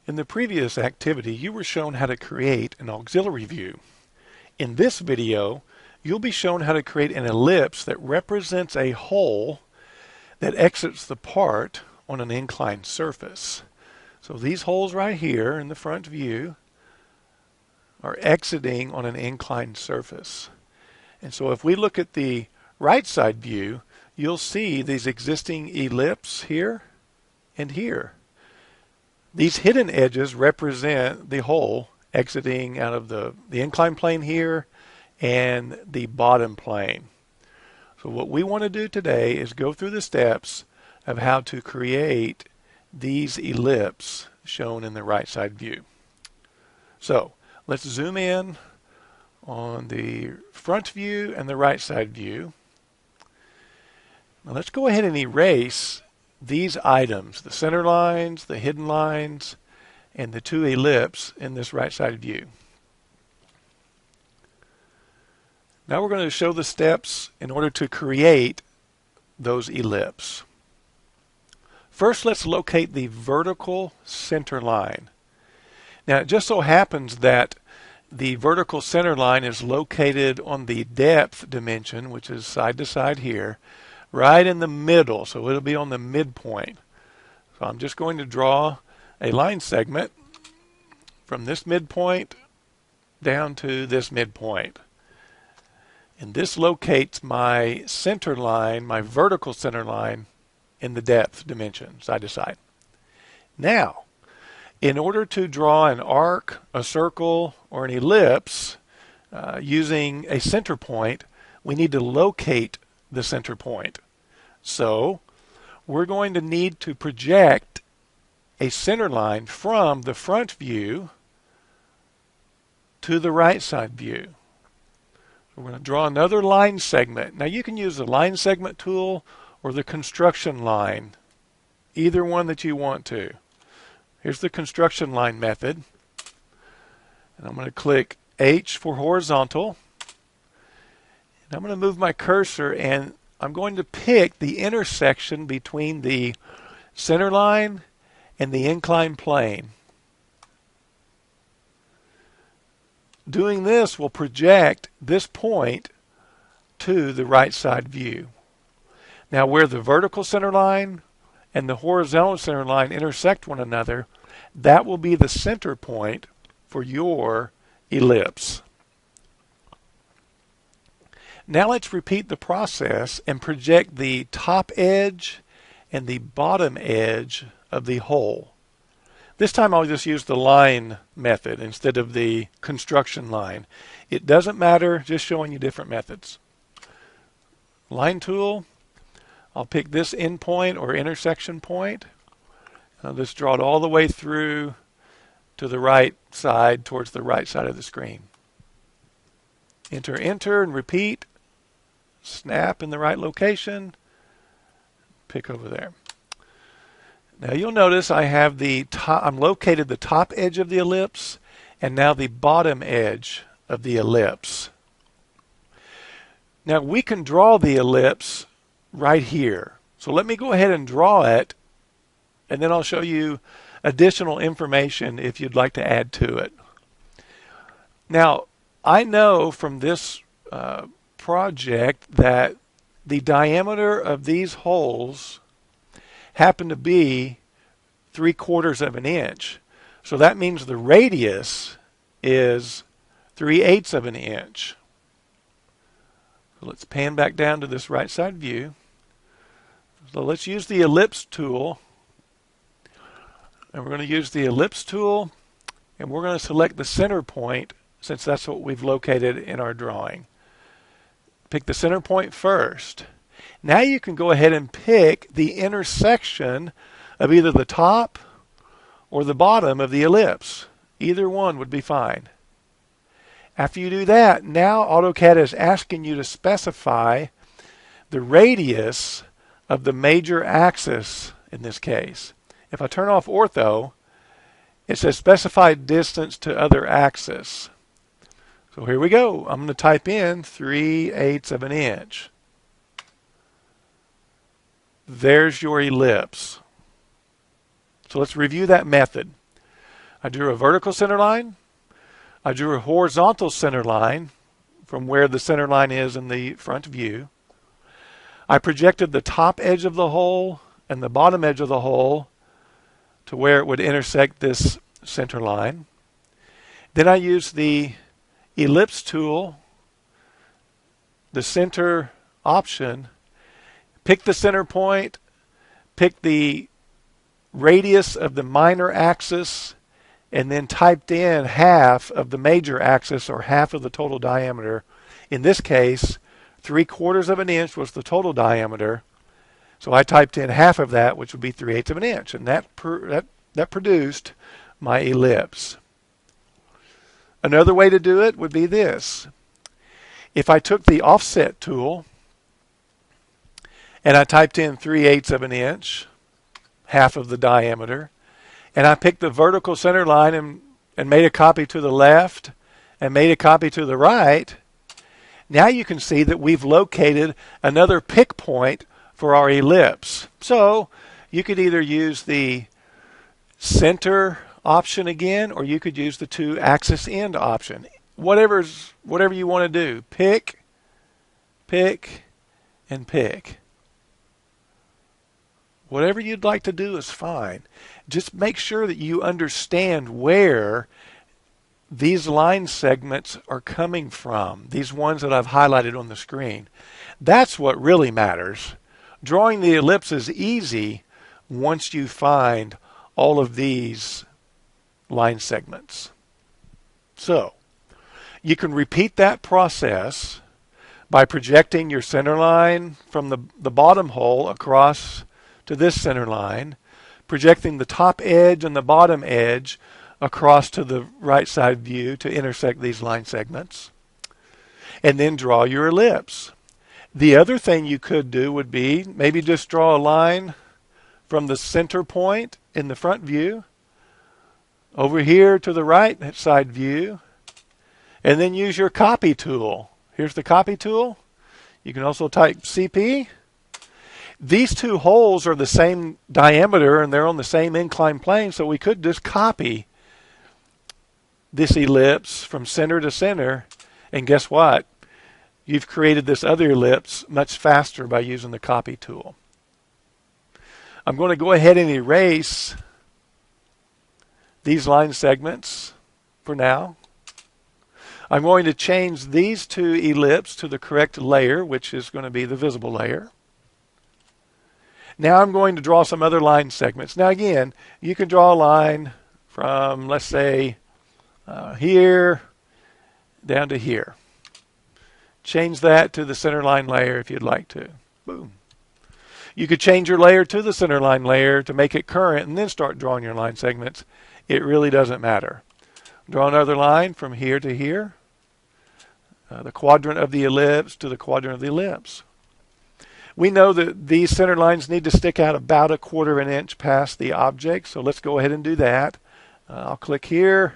In the previous activity, you were shown how to create an auxiliary view. In this video, you'll be shown how to create an ellipse that represents a hole that exits the part on an inclined surface. So these holes right here in the front view are exiting on an inclined surface. And so if we look at the right side view, you'll see these existing ellipses here and here. These hidden edges represent the hole exiting out of the inclined plane here and the bottom plane. So what we want to do today is go through the steps of how to create these ellipses shown in the right side view. So let's zoom in on the front view and the right side view. Now let's go ahead and erase these items, the center lines, the hidden lines, and the two ellipses in this right side view. Now we're going to show the steps in order to create those ellipses. First, let's locate the vertical center line. Now it just so happens that the vertical center line is located on the depth dimension, which is side to side here, right in the middle, so it'll be on the midpoint. So I'm just going to draw a line segment from this midpoint down to this midpoint. And this locates my center line, my vertical center line, in the depth dimension, side to side. Now, in order to draw an arc, a circle, or an ellipse using a center point, we need to locate the center point. So we're going to need to project a center line from the front view to the right side view. We're going to draw another line segment. Now you can use the line segment tool or the construction line, either one that you want to. Here's the construction line method. And I'm going to click H for horizontal. And I'm going to move my cursor and I'm going to pick the intersection between the center line and the inclined plane. Doing this will project this point to the right side view. Now where the vertical center line and the horizontal center line intersect one another, that will be the center point for your ellipse. Now let's repeat the process and project the top edge and the bottom edge of the hole. This time I'll just use the line method instead of the construction line. It doesn't matter, just showing you different methods. Line tool, I'll pick this endpoint or intersection point. I'll just draw it all the way through to the right side, towards the right side of the screen. Enter, enter, and repeat. Snap in the right location. Pick over there. Now you'll notice I have I'm located the top edge of the ellipse and now the bottom edge of the ellipse. Now we can draw the ellipse right here. So let me go ahead and draw it, and then I'll show you additional information if you'd like to add to it. Now I know from this project that the diameter of these holes happen to be 3/4 of an inch. So that means the radius is 3/8 of an inch. So let's pan back down to this right side view. So let's use the ellipse tool. And we're going to use the ellipse tool and we're going to select the center point since that's what we've located in our drawing. Pick the center point first. Now you can go ahead and pick the intersection of either the top or the bottom of the ellipse. Either one would be fine. After you do that, now AutoCAD is asking you to specify the radius of the major axis in this case. If I turn off ortho, it says specify distance to other axis. So here we go. I'm going to type in 3/8 of an inch. There's your ellipse. So let's review that method. I drew a vertical center line. I drew a horizontal center line from where the center line is in the front view. I projected the top edge of the hole and the bottom edge of the hole to where it would intersect this center line. Then I used the ellipse tool, the center option, pick the center point, pick the radius of the minor axis, and then typed in half of the major axis, or half of the total diameter. In this case, 3/4 of an inch was the total diameter. So I typed in half of that, which would be 3/8 of an inch, and that produced my ellipse. Another way to do it would be this. If I took the offset tool and I typed in 3/8 of an inch, half of the diameter, and I picked the vertical center line and made a copy to the left and made a copy to the right, now you can see that we've located another pick point for our ellipse. So you could either use the center option again, or you could use the 2 axis end option. Whatever you want to do. Pick, and pick. Whatever you'd like to do is fine. Just make sure that you understand where these line segments are coming from, these ones that I've highlighted on the screen. That's what really matters. Drawing the ellipse is easy once you find all of these line segments. So you can repeat that process by projecting your center line from the bottom hole across to this center line, projecting the top edge and the bottom edge across to the right side view to intersect these line segments, and then draw your ellipse. The other thing you could do would be maybe just draw a line from the center point in the front view over here to the right side view, and then use your copy tool. Here's the copy tool. You can also type CP. These 2 holes are the same diameter and they're on the same inclined plane, so we could just copy this ellipse from center to center, and guess what? You've created this other ellipse much faster by using the copy tool. I'm going to go ahead and erase these line segments for now. I'm going to change these 2 ellipses to the correct layer, which is going to be the visible layer. Now I'm going to draw some other line segments. Now again, you can draw a line from, let's say, here down to here. Change that to the center line layer if you'd like to. Boom. You could change your layer to the center line layer to make it current and then start drawing your line segments. It really doesn't matter. Draw another line from here to here. The quadrant of the ellipse to the quadrant of the ellipse. We know that these center lines need to stick out about 1/4 of an inch past the object, so let's go ahead and do that. I'll click here.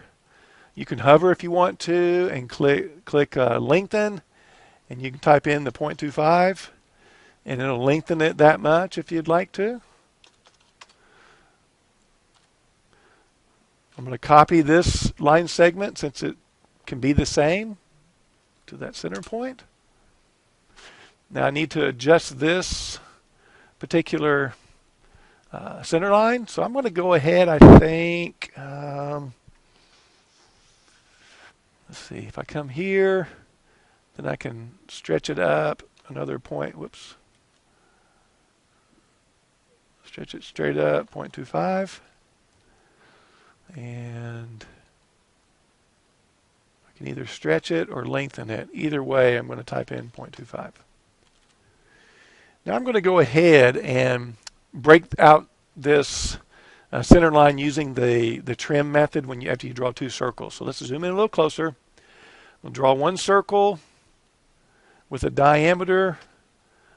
You can hover if you want to and click lengthen, and you can type in the 0.25 and it'll lengthen it that much if you'd like to. I'm going to copy this line segment since it can be the same to that center point. Now I need to adjust this particular center line, so I'm going to go ahead, I think, let's see, if I come here, then I can stretch it up another point, whoops, stretch it straight up, 0.25, and I can either stretch it or lengthen it. Either way, I'm going to type in 0.25. Now I'm going to go ahead and break out this center line using the trim method after you draw 2 circles. So let's zoom in a little closer. We'll draw 1 circle with a diameter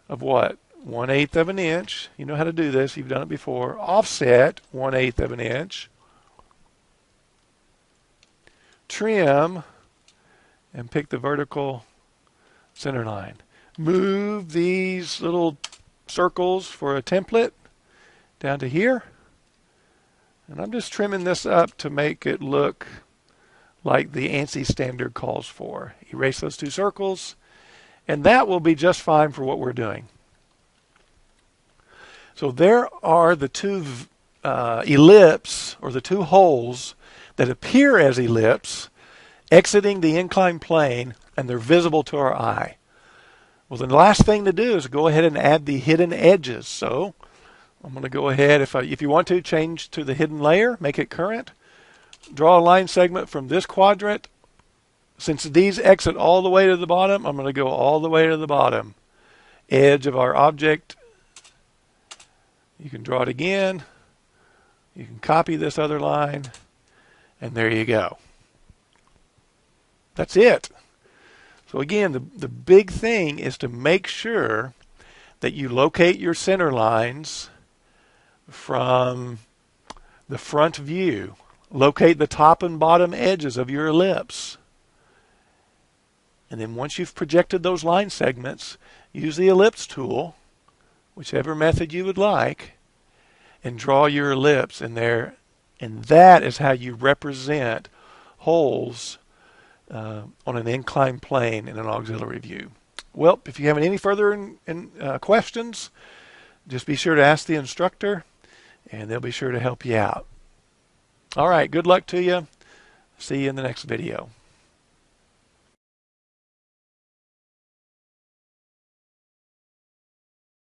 of what? 1/8 of an inch. You know how to do this. You've done it before. Offset 1/8 of an inch. Trim and pick the vertical center line. Move these little circles for a template down to here, And I'm just trimming this up to make it look like the ANSI standard calls for. Erase those two circles, and that will be just fine for what we're doing. So there are the two ellipse, or the two holes that appear as ellipse exiting the inclined plane, and they're visible to our eye. Well, the last thing to do is go ahead and add the hidden edges. So I'm going to go ahead, if you want to, change to the hidden layer, make it current. Draw a line segment from this quadrant. Since these exit all the way to the bottom, I'm going to go all the way to the bottom edge of our object. You can draw it again. You can copy this other line, and there you go. That's it. So again, the big thing is to make sure that you locate your center lines from the front view. Locate the top and bottom edges of your ellipse. And then once you've projected those line segments, use the ellipse tool, whichever method you would like, and draw your ellipse in there. And that is how you represent holes on an inclined plane in an auxiliary view. Well, if you have any further questions, just be sure to ask the instructor, and they'll be sure to help you out. All right, good luck to you. See you in the next video.